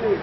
Oui.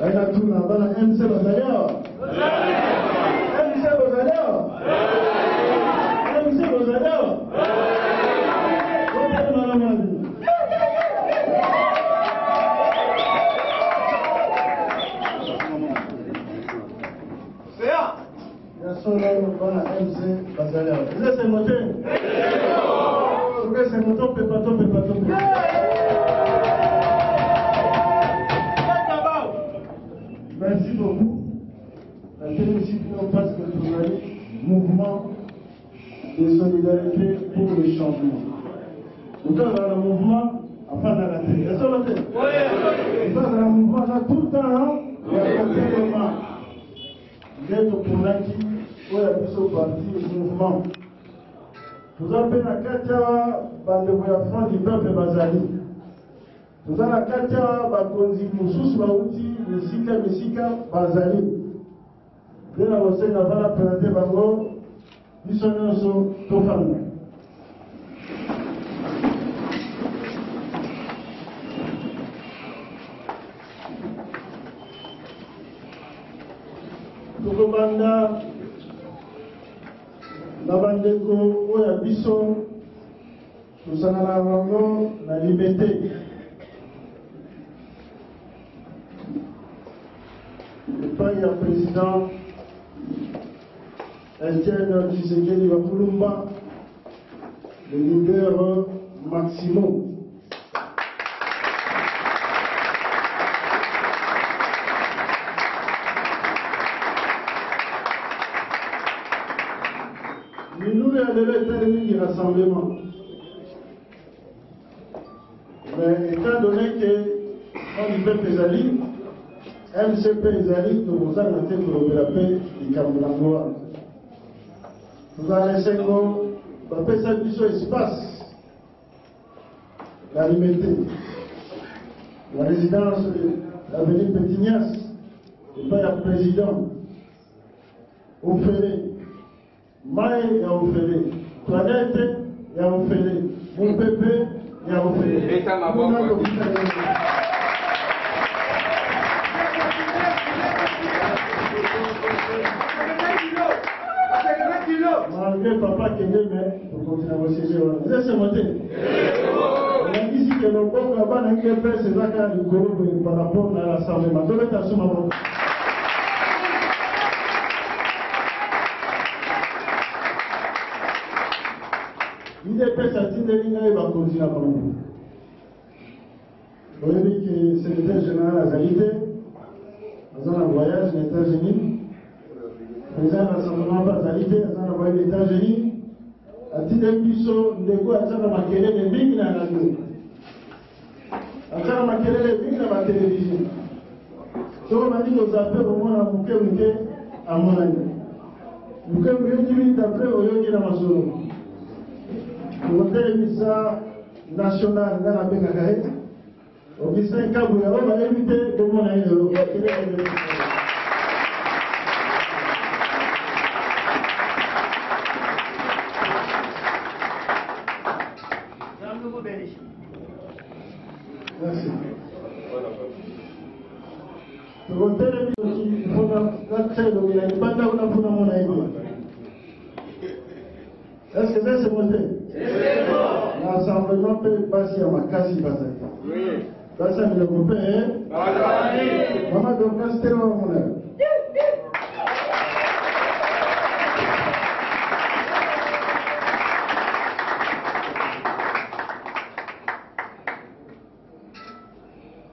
Aina tuna bana MC Bazalio. MC Bazalio. MC Bazalio. Solo bana MC Bazalio. C'est monté. C'est monté, pépato. Merci beaucoup. La télévision parce que vous avez mouvement de solidarité pour le changement. Vous êtes dans le mouvement, enfin dans la télé. Est-ce que vous êtes? Vous êtes dans le mouvement, là, tout le temps, il y a un élément. Vous êtes pour l'acquis, vous êtes plus au parti du mouvement. Vous avez la Katia, de voyage du peuple Bazali. Vous avez la Katia, Bakonzi, Moussous, Baouti, Misika, Bazali. Dès la recette, on va la présenter Bango, nous sommes sur Tofan. Tokobanda, Nabandeko, Oya Bisso, nous en avons la liberté. Le pays président Etienne Tshisekedi Bakulumba, le leader Maximo. Nous avons terminé du rassemblement. Mais étant donné que on y fait Pézali, MCP Pézali, nous avons été pour la paix du Cameroun. Nous allons laisser ça espace, la liberté, la résidence de l'avenue Pétignas, et pas le président, Ofélé, Maï et Ofélé, Planète et Ofélé, mon pépé et Ofélé. Malgré papa qui est né, mais pour continuer à voyager, vous êtes monté. On a dit ici que le bon là-bas n'a qu'à faire ses accords de groupe par rapport à l'Assemblée. Donc, c'est à ce moment. L'IDP, ça dit que l'INA va continuer à prendre. Vous avez dit que le secrétaire général a validé, dans un voyage aux États-Unis. Les gens rassemblement pas validé, ils ont envoyé les États-Unis. À titre de puissant, de quoi ils ont marqué les lignes dans la radio. Ils ont marqué les lignes dans la télévision. Donc on a dit nos affaires au moins à Mouké à mon ami. Mouké dit vite après au Yogi dans ma zone. Pour télévision nationale dans la Bécakaï, au Bissau Kabouya, on va éviter de mon ami. Merci. Est-ce que c'est monté? L'Assemblée peut passer à ma case Bazali. Oui. Ça, c'est le groupe, hein? Bazali. Maman, donc, restez là, mon œuvre.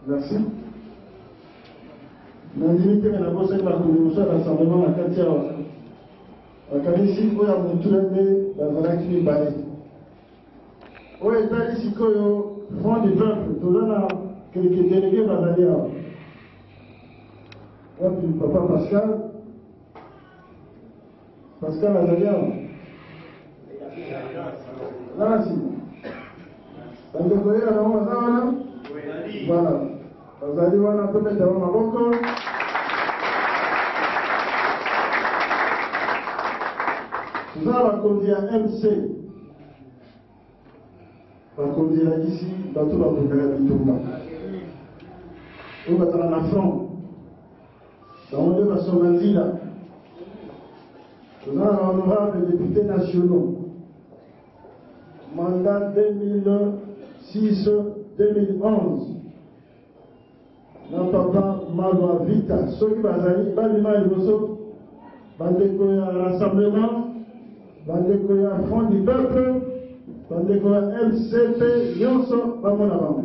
Merci. Nous dit que nous avons fait la commission d'ensemble à Katia. À Kanisi, où il y a mon tour dans un actif balai. Où est allé ici, au front du peuple, tout le monde, quelques délégués Bazali. Et puis, papa Pascal Azalia. Là, si. Vous voyez, alors, on va là. Voilà. Bazali wana peut mettre dans Maboko. Nous allons conduire un MC. On va conduire ici, dans tout le monde de la Bitomba. On va dans la front. Samonde Basomandila, nous avons honorable députés nationaux, mandat 2006-2011. Papa Malwa Vita, ceux qui bazali, Balima et Bosso, Bandekoya Rassemblement, Bandekoya Front du Peuple, Bandekoya MCP, Yonso, Bamona Bamon.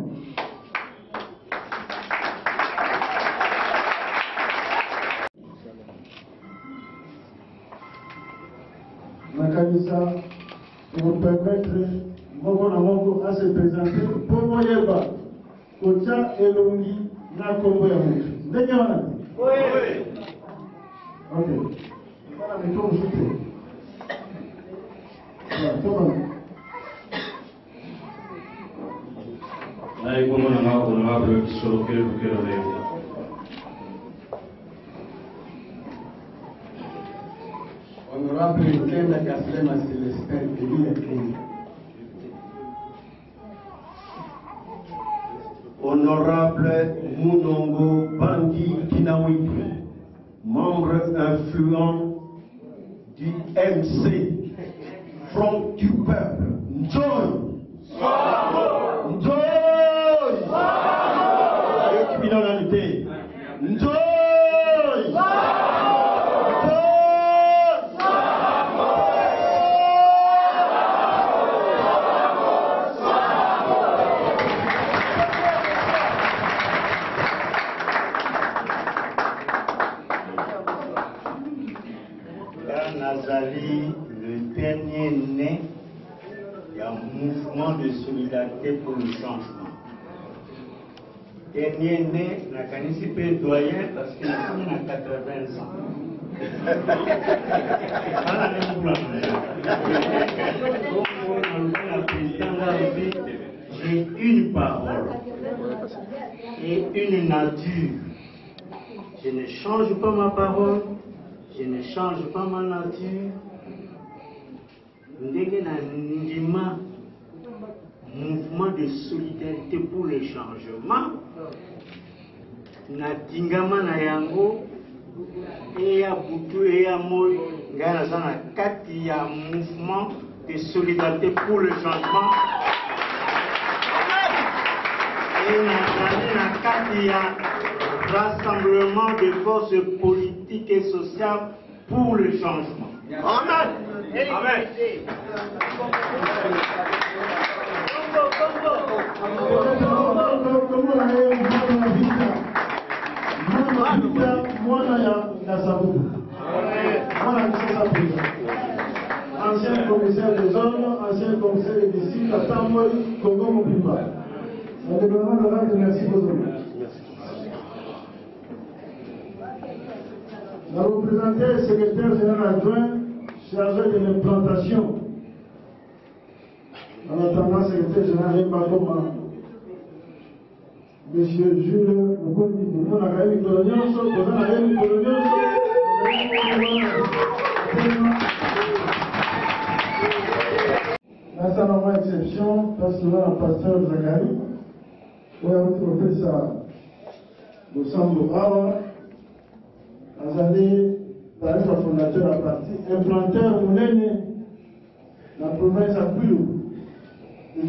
Makanisa, pour permettre Mogo à se présenter, pour Moyeba, Kocha et Longi. Na Congo ya mtu. Ndenge wana? Oui. Okay. Bana mikono zote. Ya, toma. Na iko mwana na honorable Sorokero Bukero leo. Honorable Kenda Kaslema Celestin Elia Kenya. Honorable Mounongo Bandi Kinawipi, membre influent du MC, Front du Peuple. Njoy! Njoy! Njoy! Nazali, le dernier né d'un mouvement de solidarité pour le changement. Dernier né, n'a qu'un doyen parce qu'il a 80 ans. J'ai une parole et une nature. Je ne change pas ma parole. Je ne change pas ma nature. Ndenge na ndima mouvement de solidarité pour le changement. Na tingama na yango eya butu eya moi ngana zana kati ya mouvement de solidarité pour le changement. Et na kati ya rassemblement de forces politiques et sociales pour le changement. Amen. Amen. Ancien commissaire des hommes, ancien commissaire des disciples, à Samuel Congo Mopimba. Le gouvernement de l'Inde, merci beaucoup. La représentée secrétaire général adjoint chargé de l'implantation. En attendant, secrétaire général Mbakoma, M. Jules Mukundi, nous avons eu colonial, là, ça n'a pas exception, parce que là, le pasteur Zachary, où a retrouvé ça, au centre de Brava, Azali, taarifa fondateur à parti, implanteur Mounene, la province à Kwilu,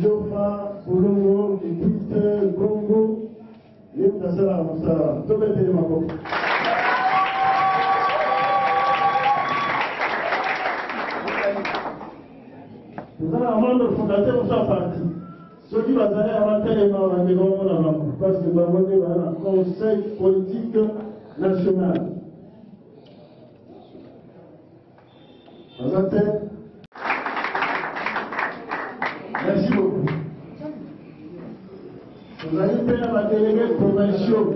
Jofa, Bolongo, Ipite, Bongo, et Tassala Moussara. Tout est de ma boque. Nous avons un membre fondateur de sa partie. Ceux qui vont aller à l'intérieur, parce que nous avons un conseil politique national. Merci beaucoup. Vous allez faire la déléguée provinciaux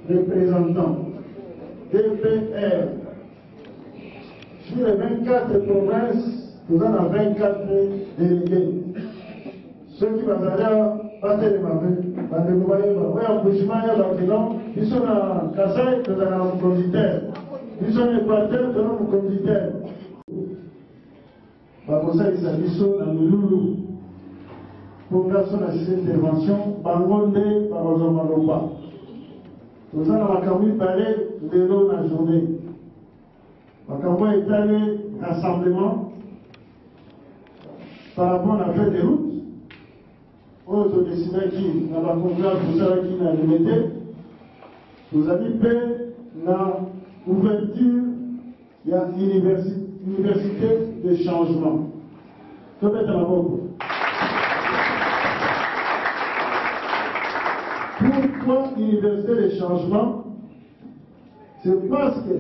représentants, DPR. Sur les 24 provinces, nous avons 24 délégués. Ceux qui vont aller à les mauvais, ils sont à Kassai, nous avons un commissaire. Ils sont équateur, nous avons un commissaire. Bakosa Isabiso na Lulu. Pour la intervention, Bangonde, Barozomaloba. Nous allons parler de l'eau la journée. Makambo est allé rassemblement par rapport à la fête des routes. Autres décideurs qui n'a pas compris pour ça qui n'a limité. Nous avons fait la ouverture, il y a une université de changement. Que peut-être à la banque. Pourquoi université de changement? C'est parce que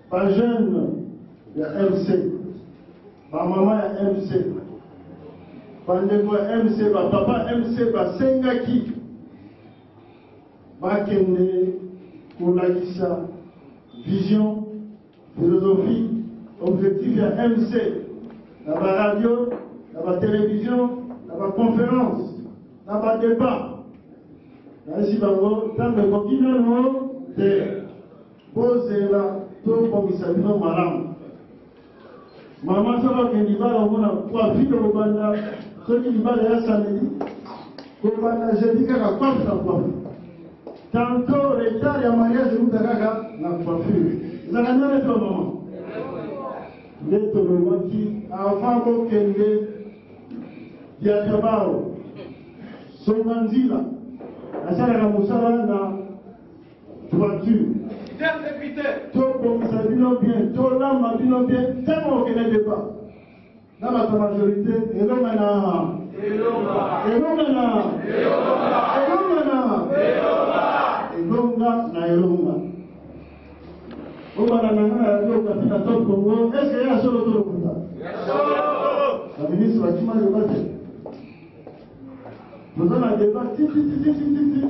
par jeune, il y a MC, par maman, il y a MC, par ndeko, MC, par papa, MC, par Sengaki, par Kende, Koulakissa, vision, philosophie, objectif, il y a MC, dans la radio, dans la télévision, dans la conférence, dans la débat. Ainsi, tant que continuellement, de poser là, tout comme ça, nous malades. Maman, ça va que l'Iba, on a coiffé au Banda, ce qui l'Iba est samedi, au Banda, j'ai dit qu'elle a coiffé sa coiffe. Tantôt, l'état, il y a mariage de Moutagaga, la coiffure. Vous avez rien fait au moment. Les Tolomans qui, avant qu'on kende, Diakabao, Somanzila, asalaka mosala na voiture tobongisa bino bien tolamba bino bien ntango okende débat na bato majorité elonga na elonga obana na nga ya okapina to Congo eske ya solo tolokuta la ministre bakima yoba te. Nous allons débat,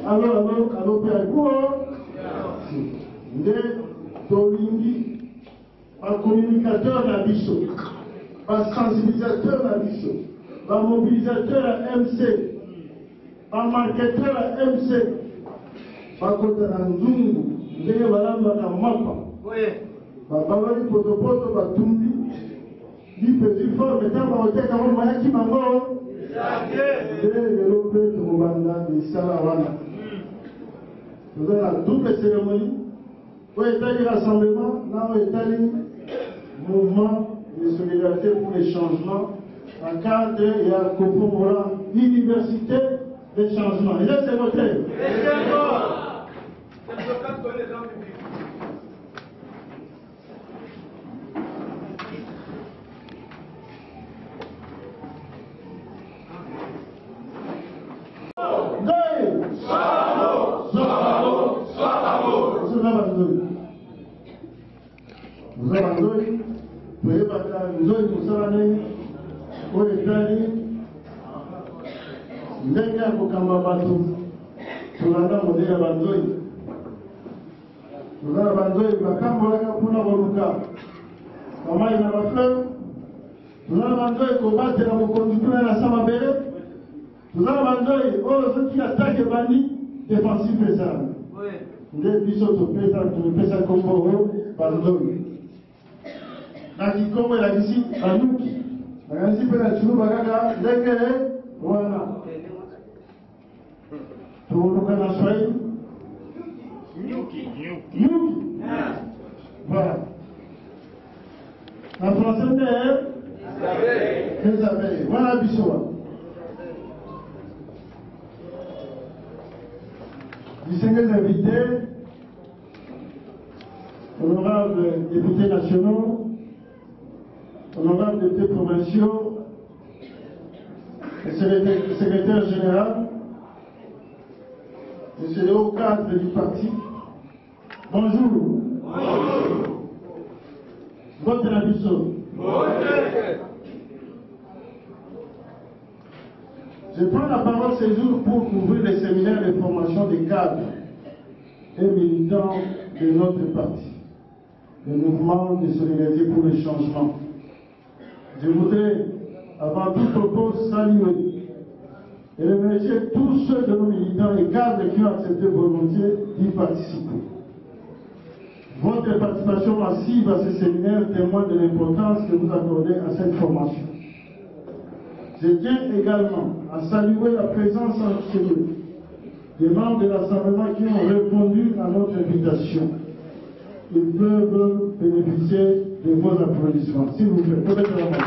alors, Père Tolingi, un communicateur à Bisso, un sensibilisateur à Bisso, un mobilisateur à MC, un marketeur à MC, un côté à Nzungu, des Valamba à Mapa, Babali Potopoto, Batumbi, dit petit fort, mais quand on était quand on m'a qui m'a mort. Nous avons la double cérémonie. Où est allé rassemblement, là où est allé mouvement de solidarité pour les changements. En cadre, il y a Kopo-Mola, université des changements. Et là, c'est votre aide. Nous avons dit, nous avons nde biso topesa kombo bandoi na kikombo elakisi banuki bakanisi mpe na tuluba kaka ndenge wana toluka na swahili nyuki voilà na français nde les abeilles wana biso wana distingués invités, honorables députés nationaux, honorables députés provinciaux, le secrétaire général, monsieur le haut cadre du parti, bonjour. Votre ambition. Je prends la parole ce jour pour ouvrir le séminaire de formation des cadres et militants de notre parti, le mouvement de solidarité pour le changement. Je voudrais, avant tout propos, saluer et remercier tous ceux de nos militants et cadres qui ont accepté volontiers d'y participer. Votre participation massive à ce séminaire témoigne de l'importance que vous accordez à cette formation. Je tiens également à saluer la présence en ce lieu des membres de l'Assemblée qui ont répondu à notre invitation. Ils peuvent bénéficier de vos applaudissements. S'il vous plaît, peut-être la main.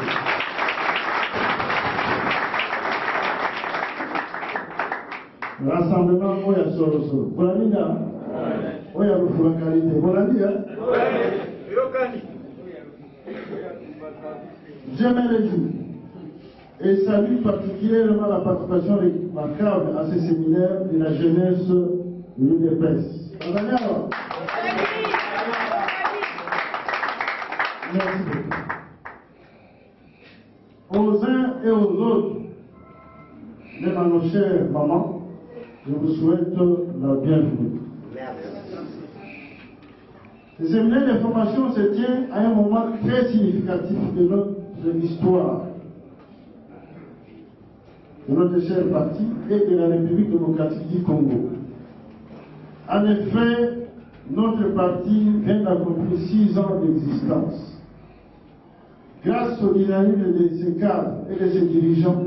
Rassemblement Oya Soro Soro. Bolanda Oya Rufula Qualité. Bolanda. Je me réjouis et salue particulièrement la participation de la CAV à ces séminaires de la jeunesse de l'UDPS. Merci beaucoup. Aux uns et aux autres, même à nos chères mamans, je vous souhaite la bienvenue. Ce séminaire de formation se tient à un moment très significatif de notre histoire, de notre cher parti et de la République démocratique du Congo. En effet, notre parti vient d'accomplir 6 ans d'existence. Grâce au dynamisme de ses cadres et de ses dirigeants,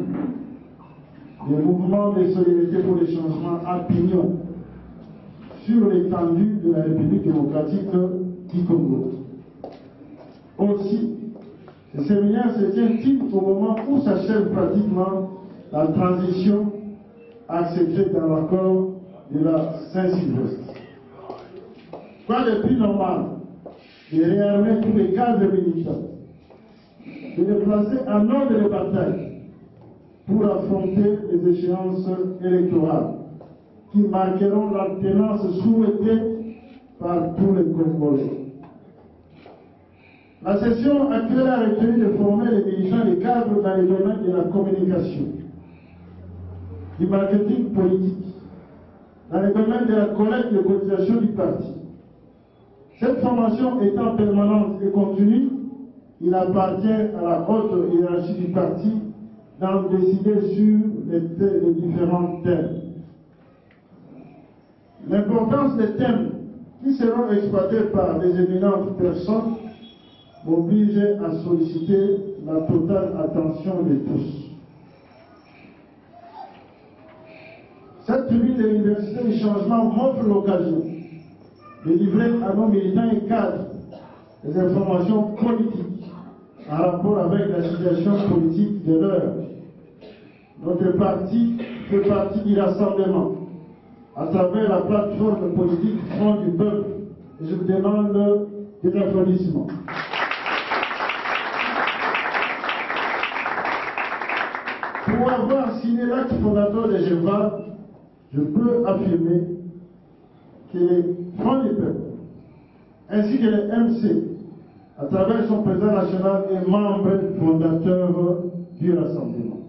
le mouvement de solidarité pour le changement a pignon sur l'étendue de la République démocratique du Congo. Aussi, ce séminaire se tient-il au moment où s'achève pratiquement la transition acceptée dans l'accord de la Saint-Sylvestre. Quoi de plus normal de réarmer tous les cadres militants, de les placer en ordre de bataille pour affronter les échéances électorales qui marqueront l'alternance souhaitée par tous les Congolais. La session actuelle a retenu de former les militants des cadres dans les domaines de la communication, du marketing politique, dans les domaines de la collecte de cotisation du parti. Cette formation étant permanente et continue, il appartient à la haute hiérarchie du parti d'en décider sur les différents thèmes. L'importance des thèmes qui seront exploités par des éminentes personnes m'oblige à solliciter la totale attention de tous. Cette tribune de l'Université du Changement m'offre l'occasion de livrer à nos militants et cadres des informations politiques en rapport avec la situation politique de l'heure. Notre parti fait partie du rassemblement à travers la plateforme politique Front du Peuple. Et je vous demande des applaudissements. Pour avoir signé l'acte fondateur de GEVA, je peux affirmer que le Front du Peuple, ainsi que le MC, à travers son président national, est membre fondateur du rassemblement.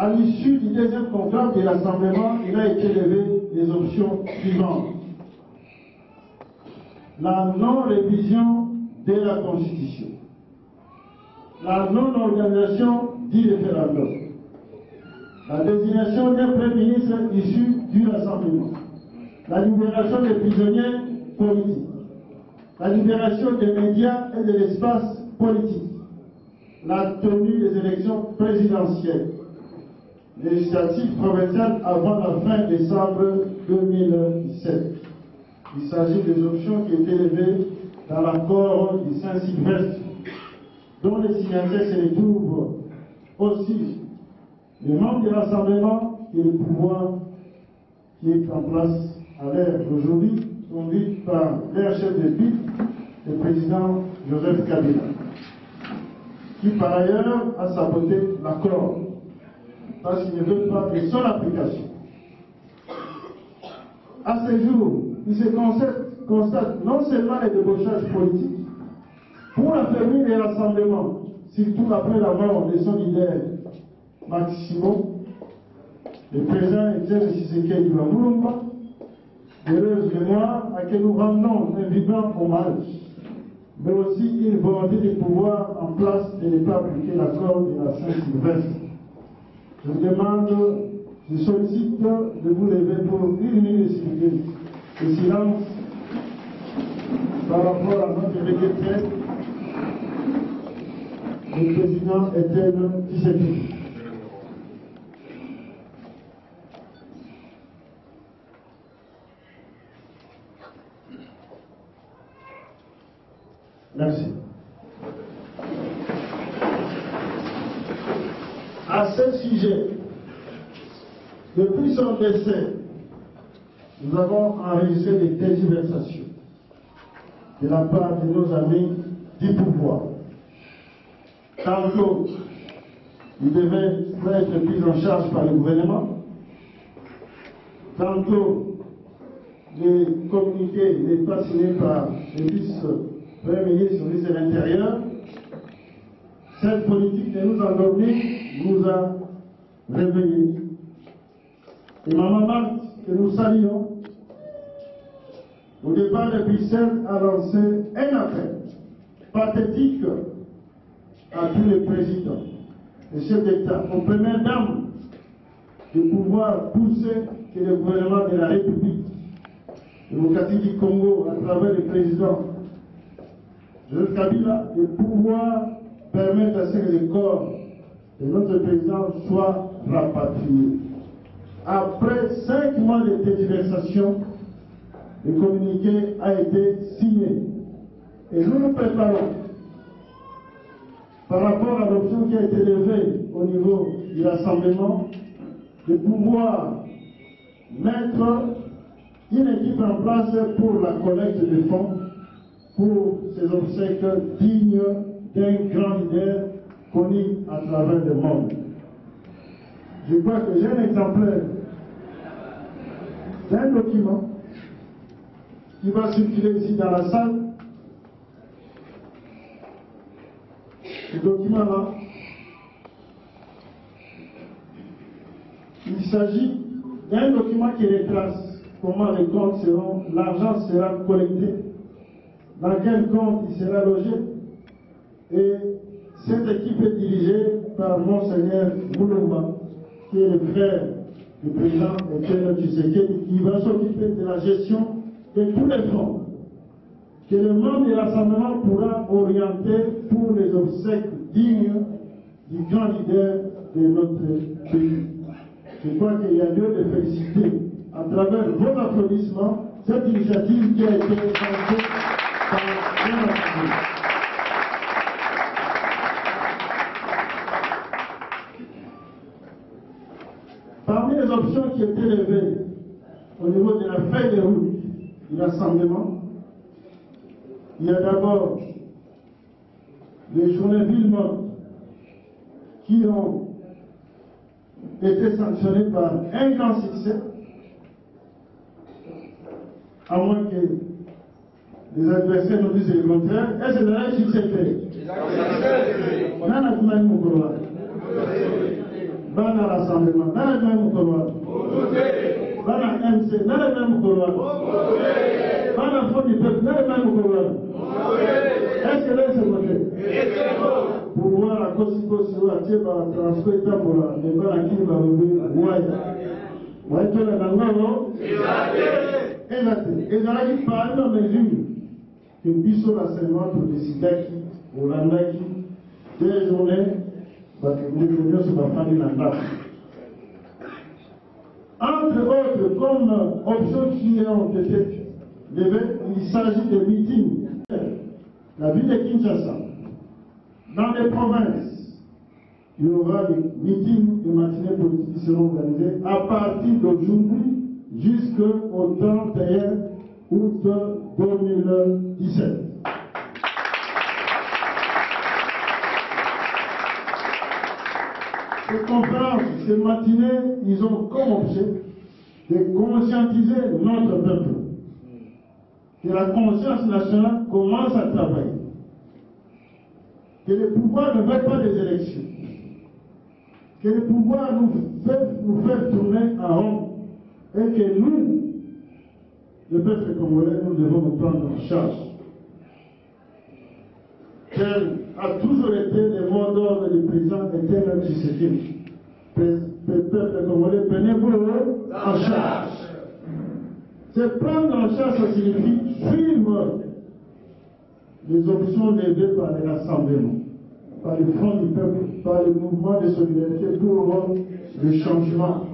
À l'issue du deuxième contrat de rassemblement, il a été levé les options suivantes. La non-révision de la Constitution, la non-organisation du référendum, la désignation d'un Premier ministre issu du rassemblement, la libération des prisonniers politiques, la libération des médias et de l'espace politique, la tenue des élections présidentielles, législatives provinciales avant la fin décembre 2017. Il s'agit des options qui étaient levées dans l'accord du Saint-Sylvestre, dont les signataires se retrouvent aussi les membres du rassemblement et le pouvoir qui est en place à l'ère d'aujourd'hui, conduit par leur chef de file, le président Joseph Kabila, qui par ailleurs a saboté l'accord parce qu'il ne veut pas de son application. À ce jour, il se constate non seulement les débauchages politiques, pour affermir les rassemblements, surtout après la mort de son leader Maximo, le président Etienne Tshisekedi Mulumba, heureuse mémoire à qui nous rendons un vibrant hommage, mais aussi une volonté de pouvoir en place de ne pas appliquer l'accord de la Saint-Sylvestre. Je vous demande, je sollicite de vous lever pour 1 minute de silence par rapport à notre requête le président Étienne Tshisekedi. Merci. À ce sujet, depuis son décès, nous avons enregistré des tergiversations de la part de nos amis du pouvoir. Tantôt, il devait être pris en charge par le gouvernement. Tantôt, les communiqués n'étaient pas signés par le vice-premier ministre de l'Intérieur. Cette politique de nous endormir nous a réveillés. Et Maman Marthe, que nous saluons, au départ de Bruxelles, a lancé un appel pathétique à tous les présidents, les chefs d'État, aux premières dames, de pouvoir pousser que le gouvernement de la République démocratique du Congo, à travers le président Joseph Kabila, de pouvoir permettre à ce que le corps de notre président soit rapatrié. Après 5 mois de tergiversation, le communiqué a été signé. Et nous nous préparons, par rapport à l'option qui a été levée au niveau du rassemblement, de pouvoir mettre une équipe en place pour la collecte de fonds pour ces obsèques dignes d'un grand leader connu à travers le monde. Je crois que j'ai un exemplaire d'un document qui va circuler ici dans la salle. Ce document-là, il s'agit d'un document qui retrace comment les comptes seront, l'argent sera collecté, dans quel compte il sera logé. Et cette équipe est dirigée par Monseigneur Moulumba, qui est le frère du président Étienne Tshisekedi, qui va s'occuper de la gestion de tous les fonds que le membre du rassemblement pourra orienter pour les obsèques dignes du grand leader de notre pays. Je crois qu'il y a lieu de féliciter à travers vos applaudissements cette initiative qui a été lancée par l'Assemblée. Parmi les options qui étaient levées au niveau de la feuille de route du rassemblement, il y a d'abord les journées villes mortes qui ont été sanctionnées par un grand succès, à moins que les adversaires nous disent le contraire. Et c'est un succès fait. Bana rassemblement, dans le même couloir. Bana MC, dans le même couloir. Bana Fonds du peuple, dans le même couloir. Est-ce que là c'est voté? Pour voir la Kosiko sur la Tieba, la transport pour la Nebana qui va revenir à Ouaya. Ouaya, tu l'as dans exact. Et dans la par une mesure que Bissot l'enseignement pour décider qui, Hollande qui, 2 journées. Entre autres, comme options qui ont été levées, il s'agit de meetings. La ville de Kinshasa, dans les provinces, il y aura des meetings de matinée politiques qui seront organisés à partir d'aujourd'hui jusqu'au 31 août 2017. Ces conférences, ces matinées, ils ont comme objet de conscientiser notre peuple. Que la conscience nationale commence à travailler. Que le pouvoir ne veut pas des élections. Que le pouvoir nous fait tourner en rond. Et que nous, le peuple congolais, nous devons nous prendre en charge. Tel a toujours été le mot d'ordre du président Étienne Tshisekedi. Peuple congolais, prenez-vous en charge. C'est prendre en charge, ça signifie suivre les options levées par les rassemblements. par le Front du peuple, par le mouvement de solidarité pour le changement.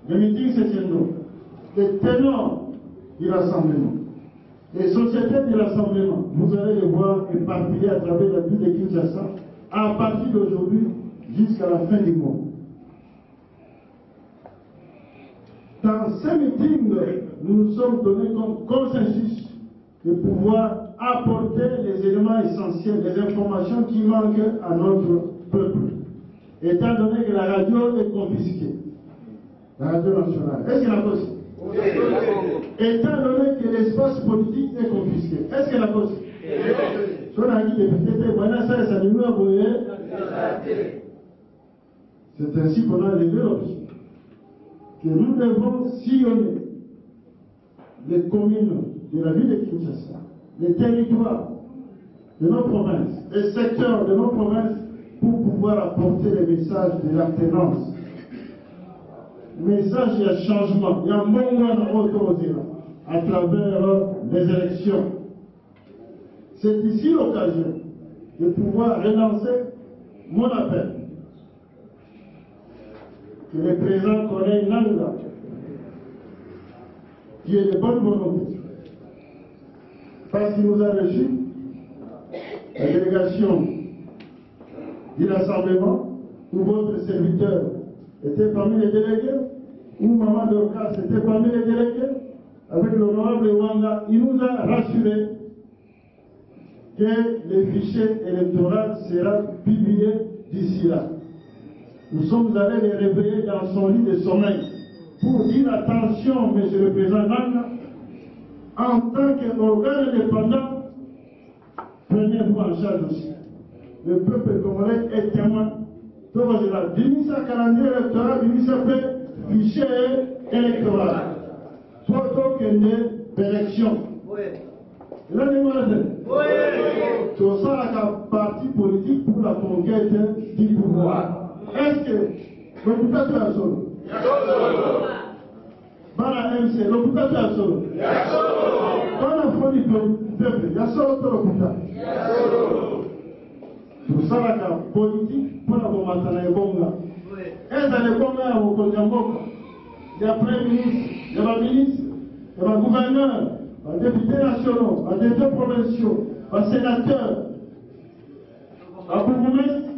Le meeting se tient donc. Les ténors du rassemblement, les sociétés du rassemblement, vous allez les voir éparpillés à travers la ville de Kinshasa à partir d'aujourd'hui jusqu'à la fin du mois. Dans ce meeting, nous nous sommes donnés comme consensus de pouvoir apporter les éléments essentiels, les informations qui manquent à notre peuple, étant donné que la radio est confisquée, la radio nationale. Est-ce qu'elle a possible? Étant donné que l'espace politique est confisqué, est-ce qu'elle a possible? C'est ainsi qu'on a levé l'option que nous devons sillonner les communes de la ville de Kinshasa, les territoires de nos provinces, les secteurs de nos provinces pour pouvoir apporter les messages de l'alternance. Message de changement. Il y a un bon moment à travers les élections. C'est ici l'occasion de pouvoir relancer mon appel. Que le président Corneille Nangaa, qui est de bonne volonté, parce qu'il nous a reçus, la délégation du rassemblement, où votre serviteur était parmi les délégués, où Maman Dorcas était parmi les délégués, avec l'honorable Wanga, il nous a rassuré que le fichier électoral sera publié d'ici là. Nous sommes allés les réveiller dans son lit de sommeil pour dire attention, monsieur le président Nangaa, en tant qu'organe indépendant, prenez-vous en charge aussi. Le peuple congolais est témoin. Donc, c'est là, dimisa calendrier électoral, dimisa fichier électoral. Photo que d'élection. Là, tout ça, la parti politique pour la conquête du pouvoir. Est-ce que l'hôpital est solo? Bana MC, l'hôpital est solo. Bana Front du peuple, il y a solo l'hôpital. Tout ça, la politique pour la combattre les bonga. Est-ce que les bonga au Konyamboka? Il y a premier ministre, il y a ministre, il y a gouverneur, il y a députés nationaux, il y a députés provinciaux, il y a sénateurs, il y a bourgmestre.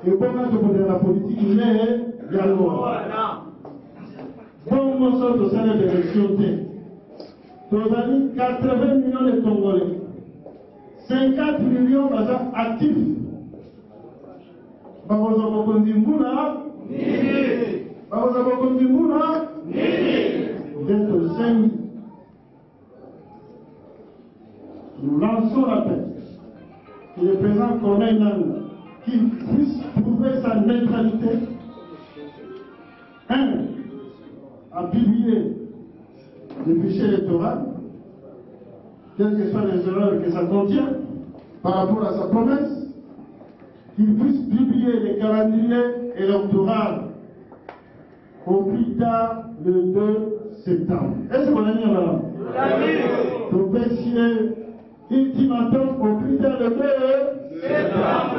Et comment de la politique, il y a loi. Bon, nous sommes au sein de l'élection. Nous avons 80 millions de Congolais. 50 millions actifs. Nous lançons l'appel que le président Corneille Nangaa, qu'il puisse prouver sa neutralité. À publier le fichier électoral, quelles que soient les erreurs que ça contient, par rapport à sa promesse, qu'il puisse publier les calendriers électoraux au plus tard le 2 septembre. Est-ce qu'on a dit là? Donc, ultimatum au plus tard le 2 septembre.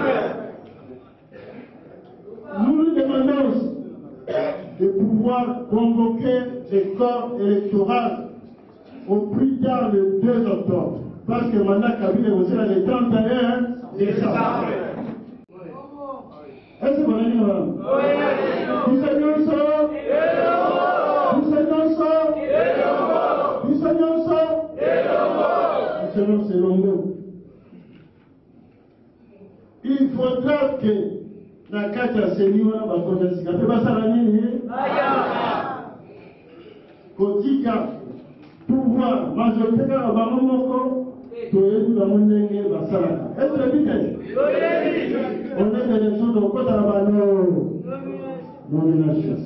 Nous nous demandons aussi de pouvoir convoquer les corps électoraux au plus tard le 2 octobre. Parce que maintenant, Kabila est aussi le 31 décembre. Est-ce que vous avez dit là? Nous saluons ça. Nous saluons ça. Nous saluons ça. Nous saluons ce longo. Il faudra que la carte à Seigneur va connaître. Ça fait pas ça la nuit. Kotika, pouvoir, majorité de la Bamamoko, Toyedu la Mondenge, Basala. Est-ce que vous avez on est des élections de côté à la nomination.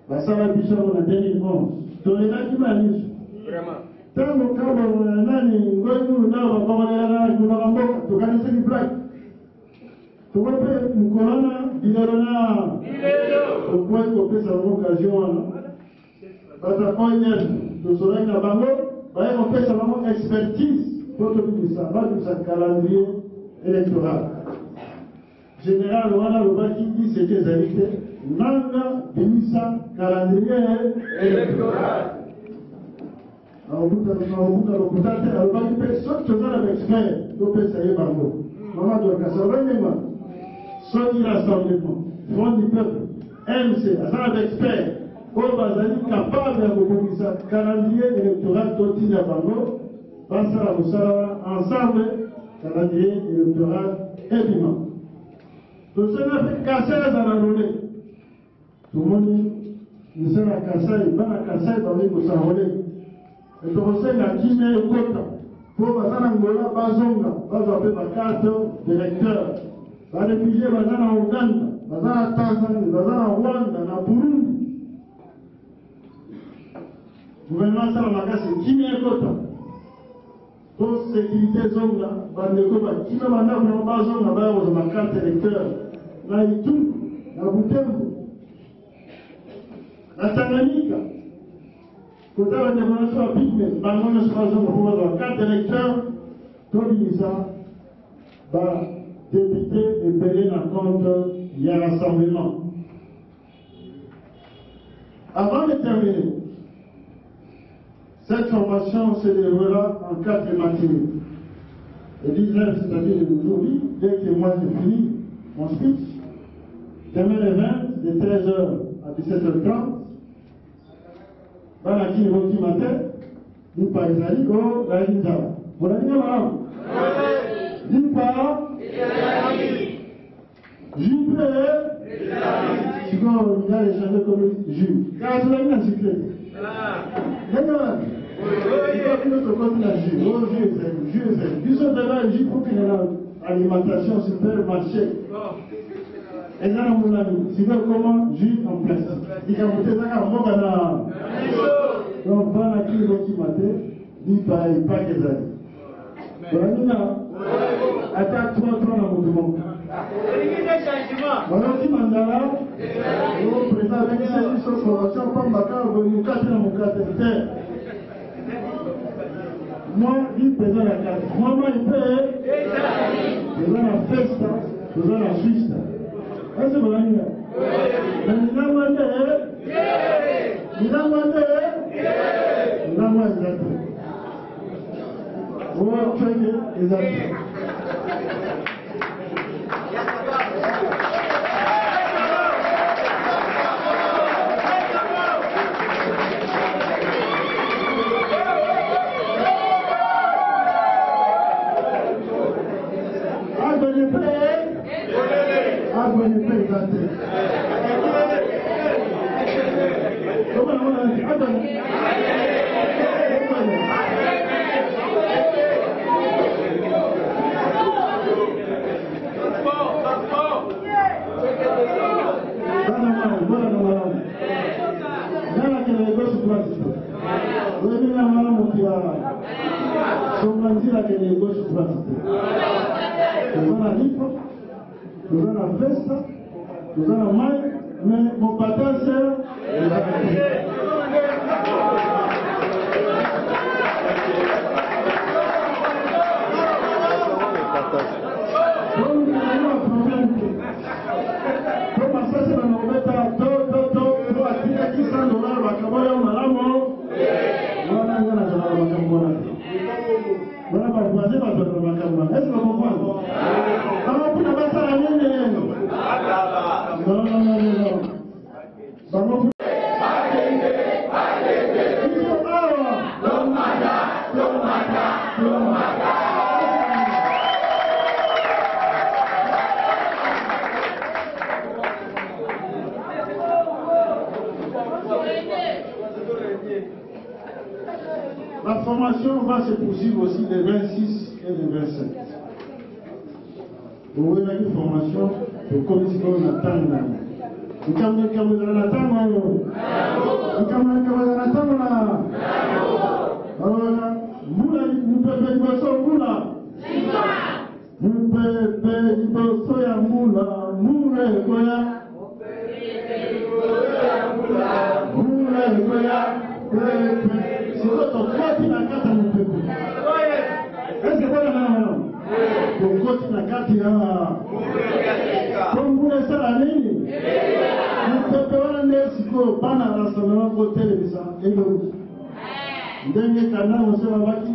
Basala Bishop en 2011. Toyedu qui m'a dit. Vraiment. Tant que quand on a nani, Ngoyou, là, on va commander la Mboka, tu connais cette blague. Tu vois, nous colonna, Bilorona, au point qu'on peut savoir l'occasion. Parce qu'on est, nous serons là-bas, on peut savoir expertise ça calendrier électoral. Général Wana Lobaki dit c'est des invités. Nanga Bimisa calendrier électoral. Alors, vous avez personne qui est expert. Vous pouvez essayer par vous. Maman de Kassaouéma, Sony Rassemblement, Front du Peuple, MC, Azan expert. Pour Bazali capable de vous dire calendrier électoral Toti Yabango, Bassara Moussara, ensemble, calendrier électoral Ebima. Tout ça n'a fait casser dans la journée. Tout le monde, nous sommes à Kassai, dans la Kassai, dans les Moussarolais. Et tout ça, il a quitté le quota. Pour Bazana Ngola, Bazonga, Bazapé, Bakato, directeur. Les réfugiés, Bazana Ouganda, Bazana Tanzanie, Bazana Rwanda, na Burundi. Le gouvernement Salamaka, c'est qui met le quota. Pour sécurité zone là, Bandeko, qui met maintenant dans la zone là-bas, aux carte électeur, là, il tout, la Boutembo, la Tanganyika, côté la démonstration à Pygmé, Bangon de Strasbourg, pour voir la carte électeur, comme il ça, député et belé dans le compte, il y a rassemblement. Avant de terminer, cette formation se déroulera en 4 matinées. Le 19, c'est-à-dire aujourd'hui, dès que moi j'ai fini mon speech, demain le 20, de 13h à 17h30, dans la qui matin, nous par Isaïe, la Linda. Vous l'avez dit, madame? Oui. Par Jupe, tu vois, il y a les chanter comme Jupe. Car tu l'as mis en secret. Maintenant, il faut que notre côté la Jupe. Oh, Jupe. Ils sont devant le Jupe pour qu'il y ait l'alimentation supermarché. Et là, mon ami, c'est comment Jupe en place. Il y a monté ça à Mogana. Donc, voilà qui est qui matin, dit pas que ça. Voilà, attaque 3 dans le mouvement. Voilà qui mandala, le président avec cette formation, comme Bakar, vous cassez dans mon cathéter. Moi, il présente la carte. Moi, il paye. Vous avez la festa, vous avez la Suisse. Est-ce que vous avez dit? Mais il a demandé. Nous avons la festa, nous avons la maille, mais mon patin c'est la La formation va se poursuivre aussi les 26 et les 27. Vous voyez une formation de commission de Tanga. Vous avez la Tanga. Est-ce mano. Kokoti na kati ya. Kombule sala nini? Mtoto wana nesiko bana rassemblement ko televisa elo. Ndenge kana mosema baki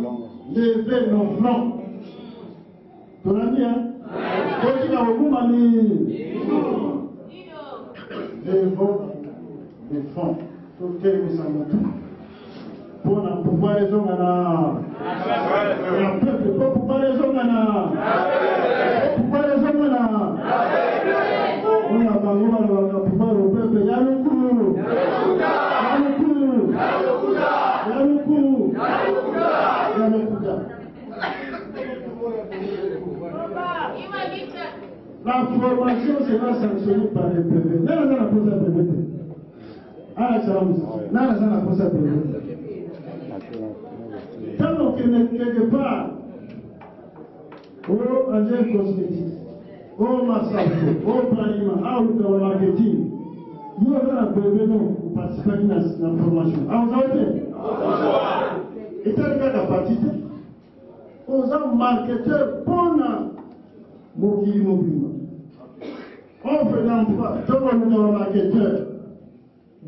lever nos flancs. Tonamia? Koti na hukuma ni des fonds. Tout televisa motu. Pour pouvoir les hommes le peuple, pour pouvoir les hommes pour pouvoir les hommes on a parlé pour pouvoir le peuple, il y a le coup, la formation sera sanctionnée par les PV. N'a pas posé à PV. Ah, ça n'a pas posé à PV. Quand on est quelque part, au agent cosmétique, au massage, au planiment, au marketing, nous avons un PV pour participer à la formation. Ah, vous avez et tel cas de partie, aux hommes marketeurs, bon, mobile. On fait l'emploi, tout le monde est marketeur.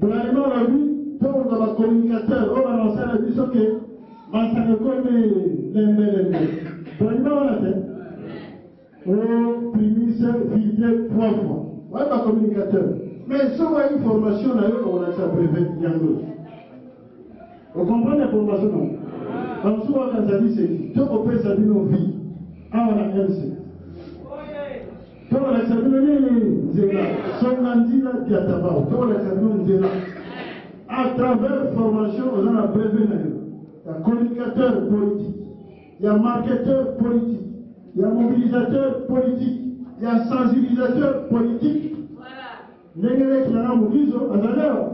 Vraiment, la vie, tout le monde est communicateur. On va lancer la vie, c'est ok. Mais ça ne connaît les. Vraiment, on a fait. On primise, filtré 3 fois. On n'est pas communicateur. Mais si on a une formation, on a ça prévu, il y a d'autres. Vous comprenez la formation, non? Donc, souvent, quand ça dit, c'est tout on peut saluer nos vies. Ah, on a MC. Tout on a salué Nzela. Son Nandila Diatabao. Tout on a salué Nzela. À travers la formation, on a prévu. Il y a communicateur politique. Il y a marketeur politique. Il y a mobilisateur politique. Il y a sensibilisateur politique. Voilà. Les gens qui ont mobilisé, à l'heure.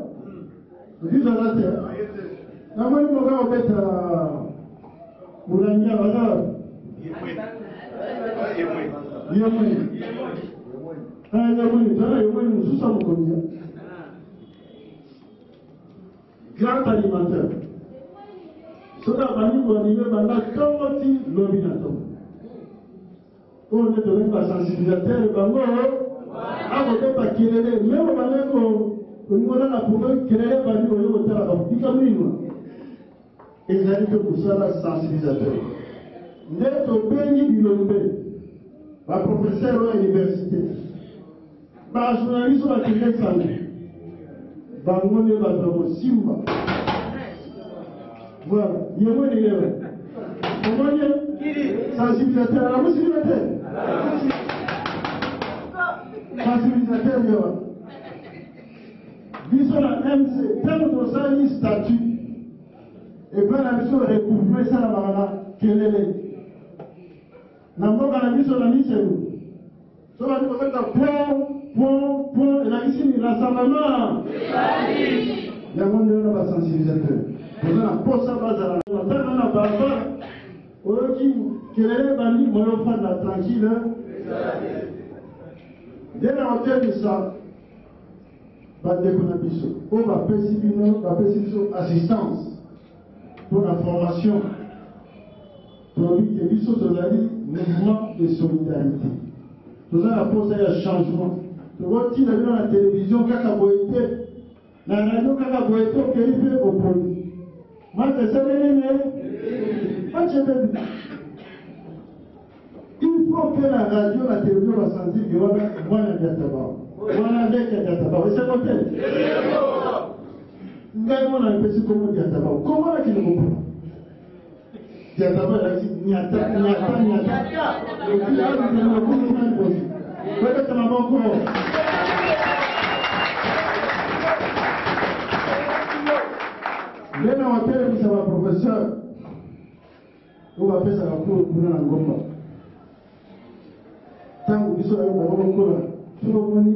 Mobilisé à la terre. Na mwani mga obeta mulanya wala yemwe yemwe mususa mukonya grand alimentaire soka bani ko ni banda tomoti lobinato on est donné par sensibilisateur bango ako te pakirele leo baneko unimona na pouvoir créer bani ko yo tala ba dikamino. Ils allaient pour ça la sensibilisateur. Net au béni du Lombe, ma professeur à l'université, ma journaliste à la télé santé, Bangone Badabo Simba. Voilà, il y a moins de l'heure. Comment dire? Sensibilisateur, à la sensibilisateur. Sensibilisateur, il y a. Disons la MC, tel que ça, il statut. Et puis la mission recouvre ça la quelle est la mission la mission so va nous faire point la mission rassemblement il y a mon de la sensibilisateur on a pour ça base à la on a baba qui quelle est bandi on va faire tranquille dès la hauteur de ça va déconner on va percevoir assistance pour la formation, pour le mouvement de solidarité. Nous avons posé un changement. Nous avons dit dans la télévision, Kakaboïté, dans la radio Kakaboïté, qui est fait au produit. Moi, c'est ça, il faut que la radio, la télévision, la santé, il y a un diatabao. Voilà avec un diatabao. Et c'est côté. Nous avons un petit comment diatabao. Comment est-ce qu'il nous comprend? Diatabao, il y a nyata. Et puis là, nous avons un coup de peut-être que nous avons encore. Maintenant, on va dire que professeur, on va faire ça pour la Ngomba. Tant que nous sommes tout le monde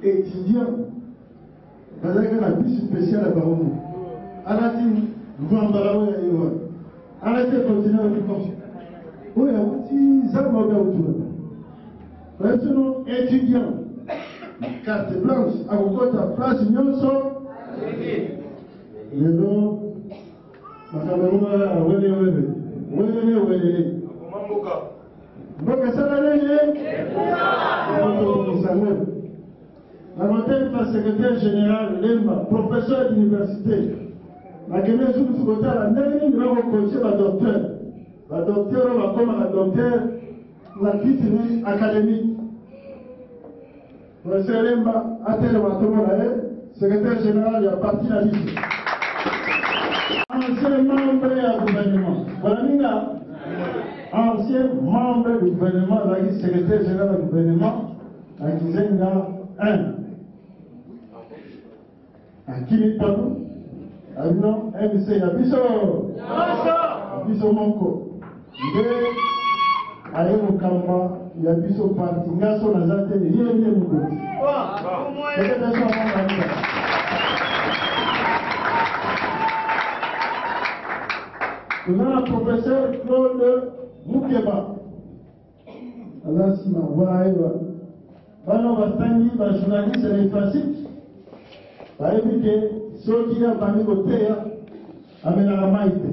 étudiant, nous avons un bus spécial à Baromo. Arrêtez, nous allons arrêtez de continuer avec nous. Oui, on ça va bien autour. Maintenant, étudiant, carte blanche, à côté de la place, nous sommes. Le nom, ma caméra, Mboka Salalene, la montagne par secrétaire général Lemba, professeur d'université. La Guinée sous le côté la dernière nous avons coaché la docteur. La docteur va comme la docteur la titre académique. Professeur Lemba a tellement secrétaire général il a parti la liste. Ancien membre du gouvernement. Voilà, ancien membre du gouvernement, la secrétaire général du gouvernement, la Kizenga 1. À Kimi Patou, à non, MC Yabiso, Yabiso Monko, Aye Mukamba, Yabiso Parti, Ngaso Nazate, Yémi Mouko. C'est la chanson nous avons le professeur Claude Moukeba. Allah Sima, voilà, on va tangi, les journalistes, c'est facile. Va éviter ceux qui ont parmi côté, amène la maïté.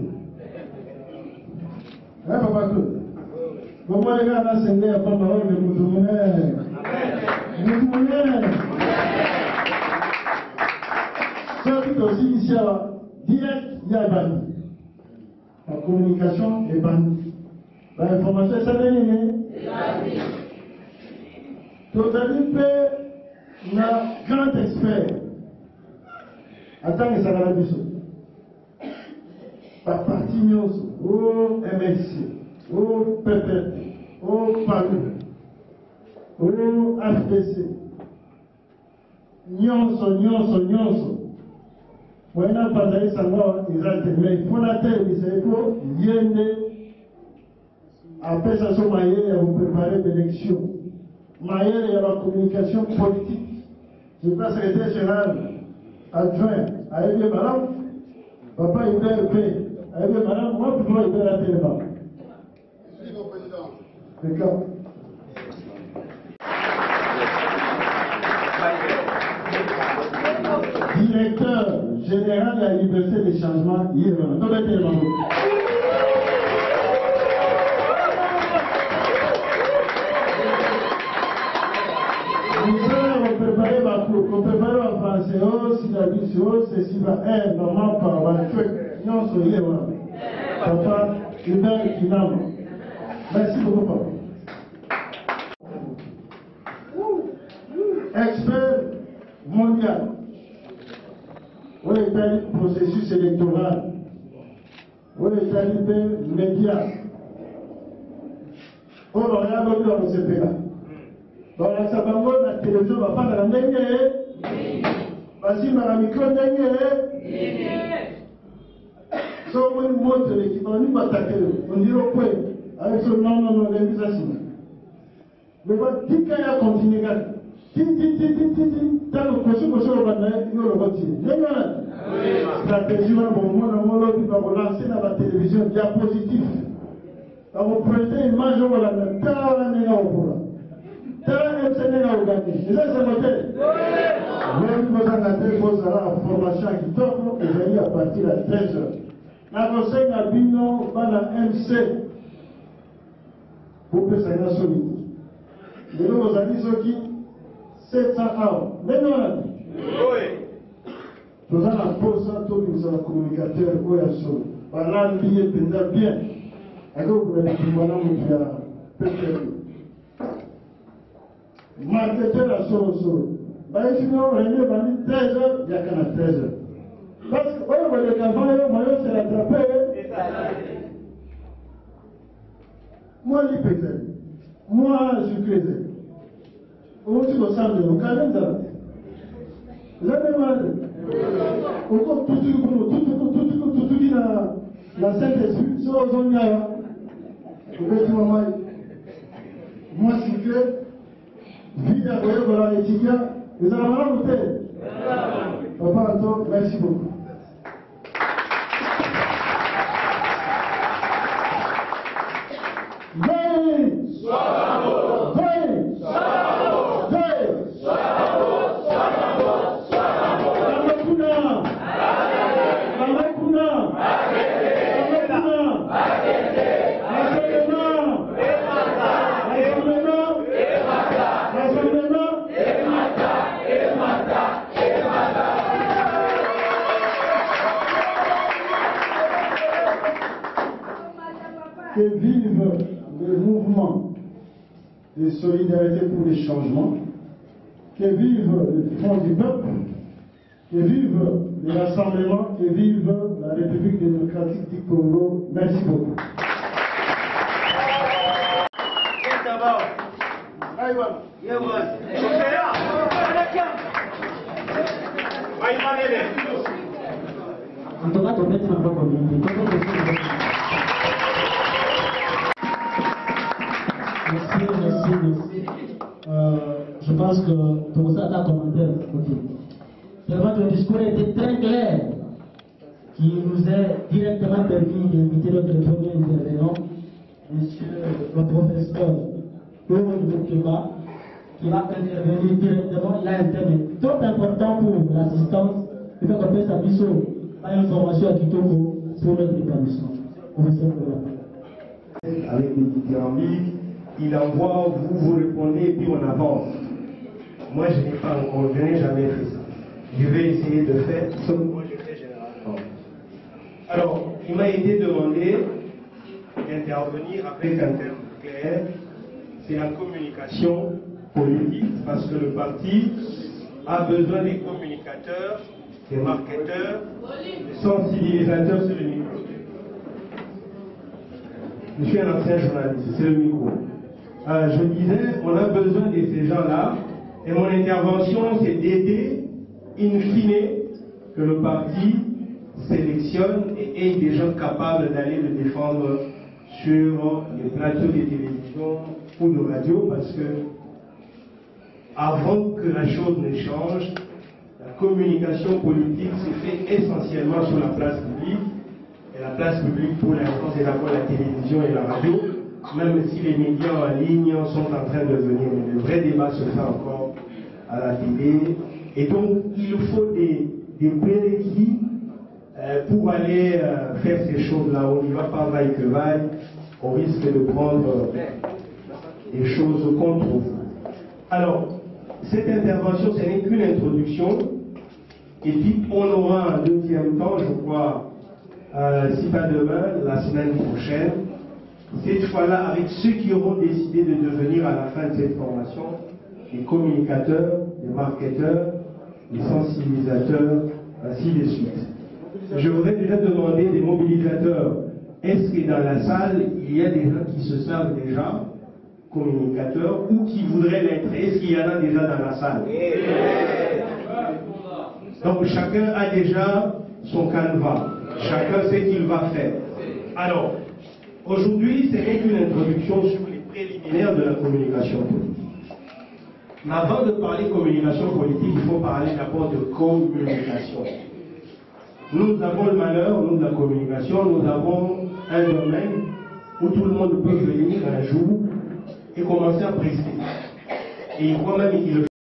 Hein, papa Claude? Comment les gars, là, c'est là, pas parole de Moutoumoune. Moutoumoune. Ceux qui sont aussi ici, direct, il y a banni. La communication est bannie. L'information est bannie. Totaliste, un grand expert. Attends que ça va la biso. Par parti Nyonso, au MSC, au PPP, au PALU, au FDC. Nyonso. Moi, je n'ai pas d'aller savoir exactement, mais il faut la terre, il faut yéner. Après ça, sur Maïe, vous préparez l'élection. Maïe, il y a la communication politique. Je suis pas secrétaire général adjoint à Elie Malam. Papa, il est fait. À Elie Malam, moi, plutôt, il est la téléphone. Merci, mon président. D'accord. Directeur général de la liberté des changements, il est là. Nous allons préparer ma cour, on prépare en français, si la vie c'est si va être normalement par la truc, non, soyez là. Papa, Hubert Kinam. Merci beaucoup, papa. Expert mondial. Où est le processus électoral? Où est le média? On regarde dans ce pays-là. Dans la Sabango, la télévision ne va pas dans la dengue. Vas-y, dans la micro dengue. Si on montre l'équipe, on va attaquer. On dit au point. Avec ce non, l'invitation. Mais dès qu'il y a continué, dans le prochain il va continuer. Stratégie, on va relancer dans la télévision diapositive. On va projeter une image, on va la mettre. C'est ça, c'est noté. Même quand on a fait la formation qui tombe, et à partir de 13h. La conseil a bino dans la MC pour que ça soit solide. Les nouveaux amis sont qui 700 ans. Mais non, nous allons poser ça, tout nous allons communicateur, où il y a ça. Par là, le billet pendant bien. Et donc, vous allez dire, peut-être. Marketer la chose. Sinon, on est 13h, il n'y a qu'à 13h. Parce que, oui, les campagnes, c'est rattrapé. Moi, je suis pété. Moi, je suis pété. Où tu me sens de nos calendriers? Jamais mal. Encore tout dit la Sainte-Esprit, c'est aux zones. Moi, je suis pété. Vite à voyer pour les étudiants, vous allez avoir un hôtel. Papa Anto, merci beaucoup. de solidarité pour les changements, que vive le Front du peuple, que vive le rassemblement, que vive la République démocratique du Congo. Merci beaucoup. Merci. Je pense que pour ça, tu as commentaire. Votre discours était très clair, qui nous est directement permis d'inviter notre premier intervenant, monsieur le professeur Claude Boukeba, qui va intervenir directement. Il a un thème trop important pour l'assistance. Il faut qu'on puisse s'appuyer sur une formation à Kitoko pour notre établissement. Avec des dithyrambiques, il envoie, vous répondez et puis on avance. Moi, je n'ai pas encore, je n'ai jamais fait ça. Je vais essayer de faire ce que moi je fais généralement. Alors, il m'a été demandé d'intervenir avec un terme clair, c'est la communication politique, parce que le parti a besoin des communicateurs, des marketeurs, des sensibilisateurs sur le micro. Je suis un ancien journaliste, c'est le micro. Je disais, on a besoin de ces gens-là, et mon intervention, c'est d'aider, in fine, que le parti sélectionne et ait des gens capables d'aller le défendre sur les plateaux de télévision ou de radio, parce que avant que la chose ne change, la communication politique se fait essentiellement sur la place publique. Et la place publique, pour l'instant, c'est d'abord la télévision et la radio, même si les médias en ligne sont en train de venir. Mais le vrai débat se fait encore à la télé. Et donc, il faut des prérequis pour aller faire ces choses-là. On n'y va pas vaille que vaille. On risque de prendre des choses contre vous. Alors, cette intervention, ce n'est qu'une introduction. Et puis, on aura un deuxième temps, je crois, si pas demain, la semaine prochaine, cette fois-là avec ceux qui auront décidé de devenir à la fin de cette formation des communicateurs, des marketeurs, des sensibilisateurs, ainsi de suite. Je voudrais déjà demander des mobilisateurs, est-ce que dans la salle, il y a des gens qui se savent déjà communicateurs ou qui voudraient l'être? Est-ce qu'il y en a déjà dans la salle? Donc chacun a déjà son canevas. Chacun sait qu'il va faire. Alors, aujourd'hui, ce n'est qu'une introduction sur les préliminaires de la communication politique. Mais avant de parler communication politique, il faut parler d'abord de communication. Nous avons le malheur, nous, de la communication, nous avons un domaine où tout le monde peut venir un jour et commencer à prester. Et il croit même qu'il le fait.